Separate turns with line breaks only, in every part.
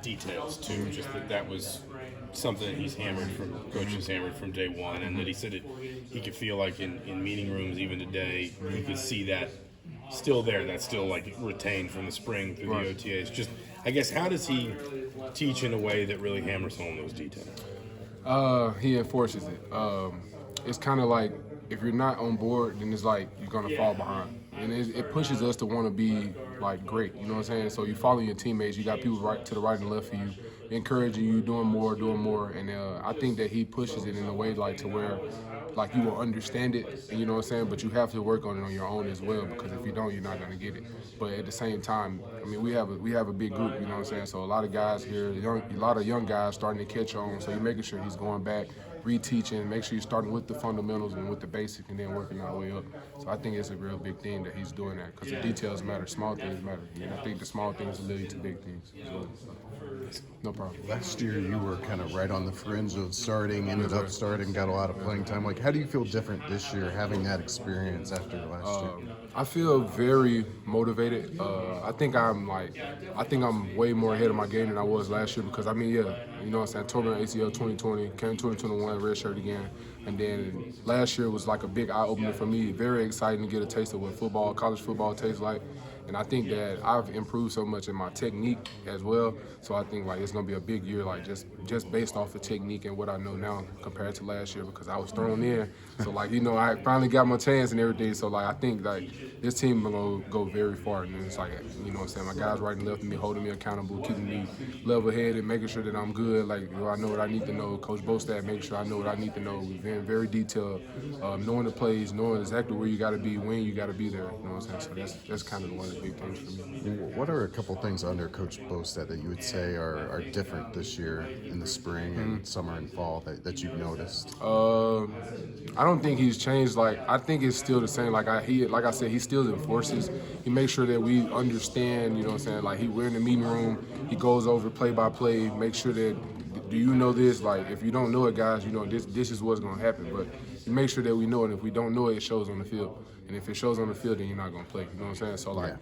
details too. Just that was something that coach has hammered from day one, and that he said he could feel like in meeting rooms even today, he could see that still there. That's still like retained from the spring through the OTAs. Just I guess how does he teach in a way that really hammers home those details?
He enforces it. It's kind of like if you're not on board, then it's like you're gonna fall behind, and it pushes us to want to be like great. You know what I'm saying? So you follow your teammates. You got people right to the right and left of you, encouraging you, doing more, and I think that he pushes it in a way like to where like you will understand it, and you know what I'm saying. But you have to work on it on your own as well, because if you don't, you're not gonna get it. But at the same time, I mean, we have a big group. You know what I'm saying? So a lot of guys here, a lot of young guys starting to catch on. So you're making sure he's going back, reteaching, make sure you're starting with the fundamentals and with the basics, and then working our way up. So I think it's a real big thing that he's doing that, because the details matter, small things matter. And I think the small things will lead to big things. So, no problem.
Last year, you were kind of right on the fringe of starting, ended up starting, got a lot of playing time. Like, how do you feel different this year, having that experience after last year?
I feel very motivated. I think I'm way more ahead of my game than I was last year, because I mean, you know what I'm saying, tore my ACL 2020, came 2021, red shirt again. And then last year was like a big eye-opener for me. Very exciting to get a taste of what college football tastes like. And I think that I've improved so much in my technique as well. So I think like it's gonna be a big year, like just based off of technique and what I know now compared to last year, because I was thrown in. So like, you know, I finally got my chance and everything. So like I think like this team gonna go very far. And it's like, you know what I'm saying, my guys right and left of me, holding me accountable, keeping me level-headed, making sure that I'm good. Like, you know, I know what I need to know. Coach Bostad making sure I know what I need to know. We've been very detailed, knowing the plays, knowing exactly where you got to be, when you got to be there. You know what I'm saying? So that's kind of one of the big things for me.
What are a couple things under Coach Bostad that you would say are different this year in the spring and summer and fall that you've noticed?
I don't think he's changed. Like, I think it's still the same. Like I said, he still enforces. He makes sure that we understand. You know what I'm saying? Like, we're in the meeting room. He goes over play by play, make sure that, do you know this? Like, if you don't know it, guys, you know this is what's gonna happen. But you make sure that we know it. If we don't know it, it shows on the field. And if it shows on the field, then you're not gonna play. You know what I'm saying? So like,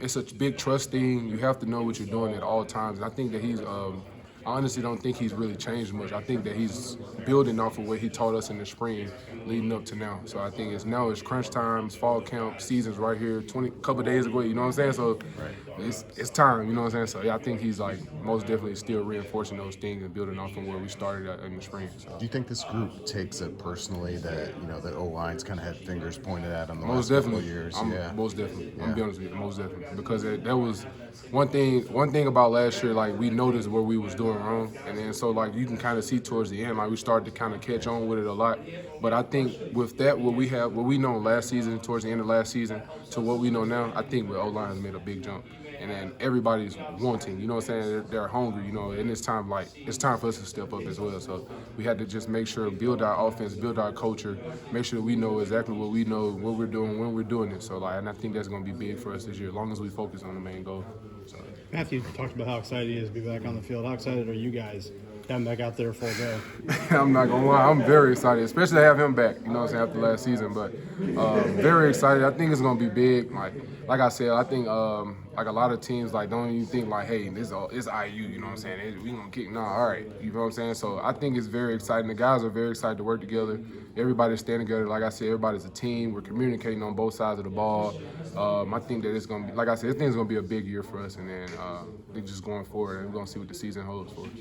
it's a big trust thing. You have to know what you're doing at all times. And I think that he's. I honestly don't think he's really changed much. I think that he's building off of what he taught us in the spring leading up to now. So I think it's crunch time, it's fall camp, season's right here, couple days ago, you know what I'm saying? So it's time, you know what I'm saying? So yeah, I think he's like most definitely still reinforcing those things and building off from where we started at in the spring. So.
Do you think this group takes it personally that, you know, the O-line's kind of had fingers pointed at them the
most
last
definitely.
couple of years?
Most definitely. I'm be honest with you, most definitely. Because that was one thing about last year, like we noticed where we was doing wrong, and then so like you can kind of see towards the end, like we started to kind of catch on with it a lot. But I think with that, what we know last season, towards the end of last season, to what we know now, I think with O-line has made a big jump. And then everybody's wanting, you know what I'm saying? They're hungry, you know, and it's time for us to step up as well. So we had to just make sure, build our offense, build our culture, make sure that we know exactly what we know, what we're doing, when we're doing it. So like, and I think that's going to be big for us this year, as long as we focus on the main goal. So.
Matthew talked about how excited he is to be back on the field. How excited are you guys to have him back out there full go?
I'm not going to lie. I'm very excited, especially to have him back, you know what I'm saying, after last season. But very excited. I think it's going to be big. Like I said, I think like a lot of teams like don't even think like, hey, it's IU, you know what I'm saying? We going to kick. No, all right, you know what I'm saying? So I think it's very exciting. The guys are very excited to work together. Everybody's standing together. Like I said, everybody's a team. We're communicating on both sides of the ball. I think that it's going to be, like I said, this thing's going to be a big year for us. And then just going forward, we're going to see what the season holds for us.